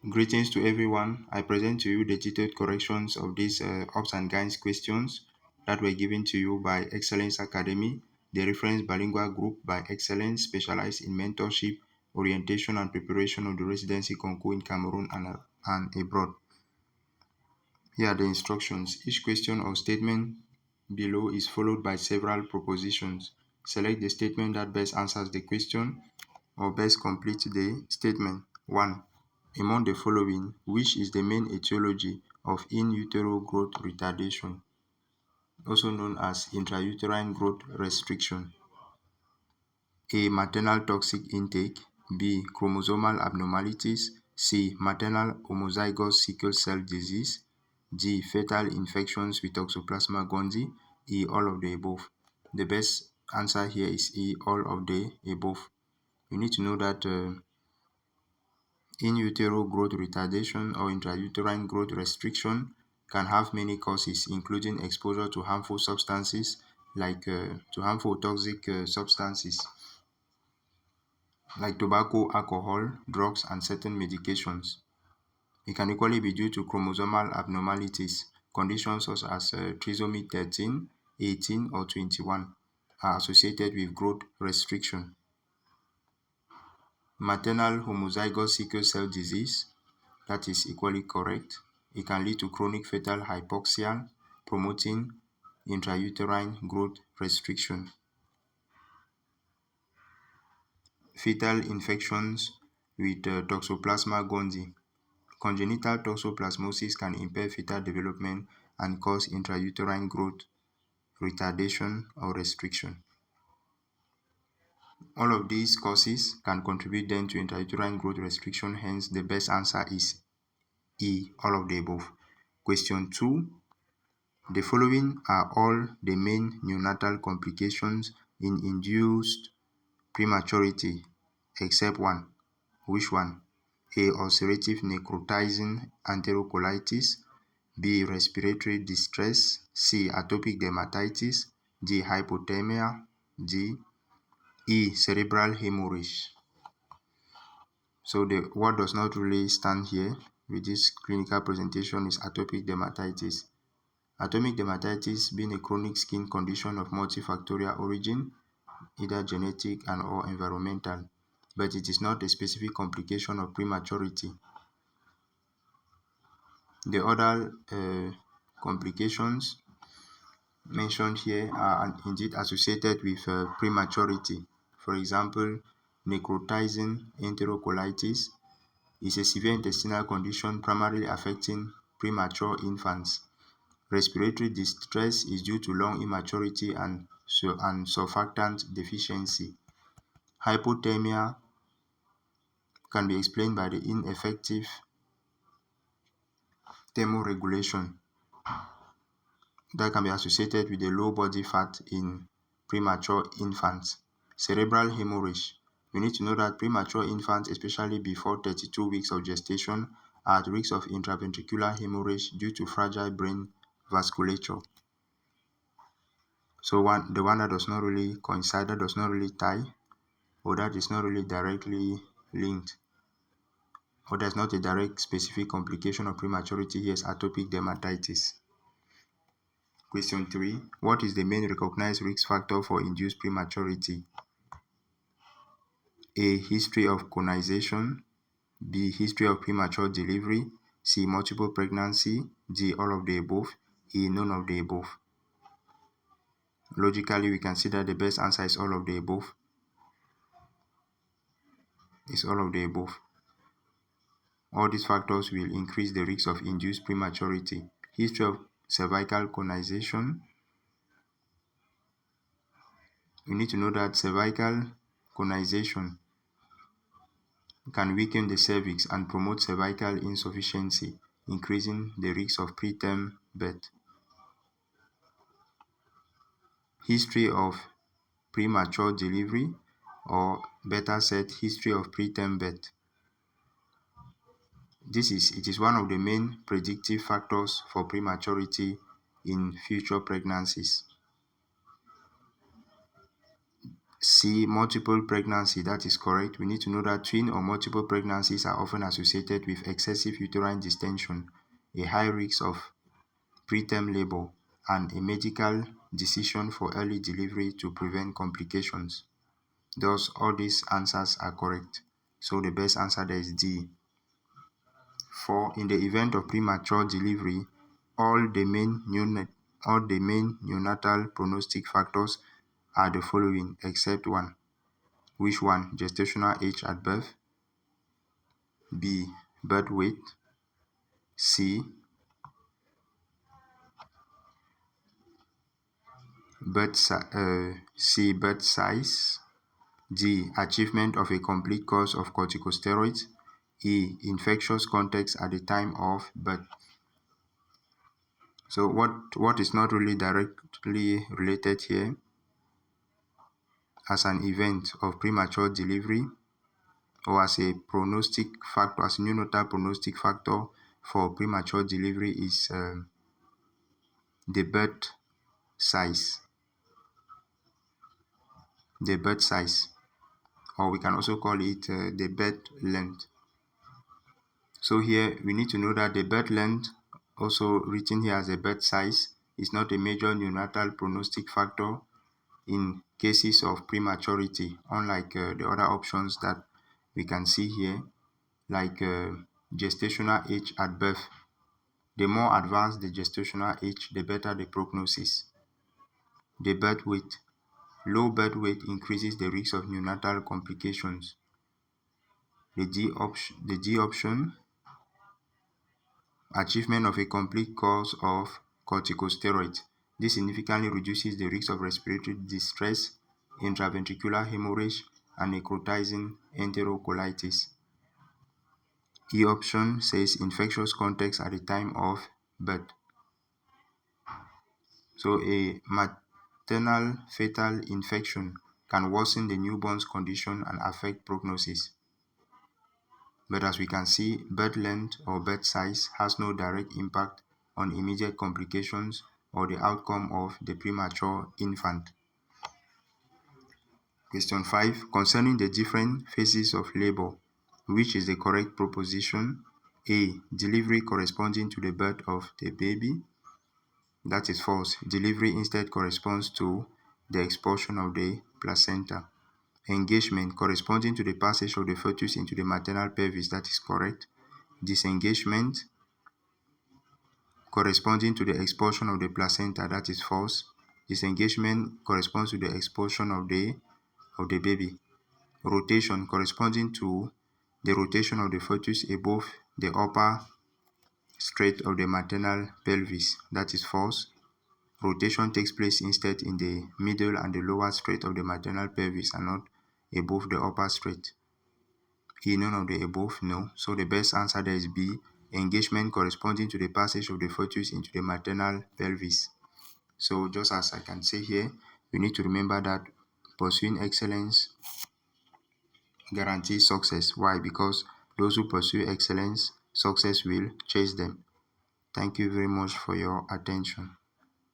Greetings to everyone. I present to you the detailed corrections of these ups and downs questions that were given to you by Excellence Academy, the reference bilingual group by Excellence specialized in mentorship, orientation, and preparation of the residency concours in Cameroon and abroad. Here are the instructions. Each question or statement below is followed by several propositions. Select the statement that best answers the question or best completes the statement. 1. Among the following, which is the main etiology of in utero growth retardation, also known as intrauterine growth restriction? A. Maternal toxic intake. B. Chromosomal abnormalities. C. Maternal homozygous sickle cell disease. D. Fetal infections with Toxoplasma gondii. E. All of the above. The best answer here is E. All of the above. You need to know that in utero growth retardation or intrauterine growth restriction can have many causes, including exposure to harmful substances to harmful toxic substances like tobacco, alcohol, drugs, and certain medications. It can equally be due to chromosomal abnormalities. Conditions such as trisomy 13, 18, or 21 are associated with growth restriction. Maternal homozygous sickle cell disease, that is equally correct. It can lead to chronic fetal hypoxia, promoting intrauterine growth restriction. Fetal infections with Toxoplasma gondii. Congenital toxoplasmosis can impair fetal development and cause intrauterine growth retardation or restriction. All of these causes can contribute then to intrauterine growth restriction, hence the best answer is E, all of the above. Question 2. The following are all the main neonatal complications in induced prematurity except one. Which one? A. Ulcerative necrotizing enterocolitis. B. Respiratory distress. C. Atopic dermatitis. D. Hypothermia. D. E. Cerebral hemorrhage. So the what does not really stand here with this clinical presentation is atopic dermatitis. Atopic dermatitis being a chronic skin condition of multifactorial origin, either genetic and or environmental, but it is not a specific complication of prematurity. The other complications mentioned here are indeed associated with prematurity. For example, necrotizing enterocolitis is a severe intestinal condition primarily affecting premature infants. Respiratory distress is due to lung immaturity and surfactant deficiency. Hypothermia can be explained by the ineffective thermoregulation that can be associated with a low body fat in premature infants. Cerebral hemorrhage. We need to know that premature infants, especially before 32 weeks of gestation, are at risk of intraventricular hemorrhage due to fragile brain vasculature. So the one that does not really coincide, that does not really tie, or that is not really directly linked, or there's not a direct specific complication of prematurity here is atopic dermatitis. Question 3. What is the main recognized risk factor for induced prematurity? A. History of conization. B. History of premature delivery. C. Multiple pregnancy. D. All of the above. E. None of the above. Logically, we can see that the best answer is all of the above. It's all of the above. All these factors will increase the risk of induced prematurity. History of cervical conization. You need to know that cervical conization can weaken the cervix and promote cervical insufficiency, increasing the risk of preterm birth. History of premature delivery, or better said, history of preterm birth. It is one of the main predictive factors for prematurity in future pregnancies. C, multiple pregnancy. That is correct. We need to know that twin or multiple pregnancies are often associated with excessive uterine distension, a high risk of preterm labor, and a medical decision for early delivery to prevent complications. Thus, all these answers are correct. So the best answer there is D. For in the event of premature delivery, all the main neonatal prognostic factors are the following except one. Which one? Gestational age at birth. B. Birth weight. C. C. Birth size. D. Achievement of a complete course of corticosteroids. E. Infectious context at the time of birth. So what is not really directly related here as an event of premature delivery or as a prognostic factor, as a neonatal prognostic factor for premature delivery is the birth size. The birth size, or we can also call it the birth length. So here we need to know that the birth length, also written here as a birth size, is not a major neonatal prognostic factor in cases of prematurity, unlike the other options that we can see here, like gestational age at birth. The more advanced the gestational age, the better the prognosis. The birth weight. Low birth weight increases the risk of neonatal complications. The D option, achievement of a complete course of corticosteroids. This significantly reduces the risk of respiratory distress, intraventricular hemorrhage, and necrotizing enterocolitis. E option says infectious context at the time of birth. So a maternal fetal infection can worsen the newborn's condition and affect prognosis. But as we can see, birth length or birth size has no direct impact on immediate complications or the outcome of the premature infant. Question 5. Concerning the different phases of labor, which is the correct proposition? A. Delivery corresponding to the birth of the baby. That is false. Delivery instead corresponds to the expulsion of the placenta. Engagement corresponding to the passage of the fetus into the maternal pelvis. That is correct. Disengagement corresponding to the expulsion of the placenta. That is false. Disengagement corresponds to the expulsion of the baby. Rotation corresponding to the rotation of the fetus above the upper straight of the maternal pelvis. That is false. Rotation takes place instead in the middle and the lower straight of the maternal pelvis and not above the upper straight. E. None of the above? No. So the best answer there is B. Engagement corresponding to the passage of the fetus into the maternal pelvis. So just as I can say here, we need to remember that pursuing excellence guarantees success. Why? Because those who pursue excellence, success will chase them. Thank you very much for your attention.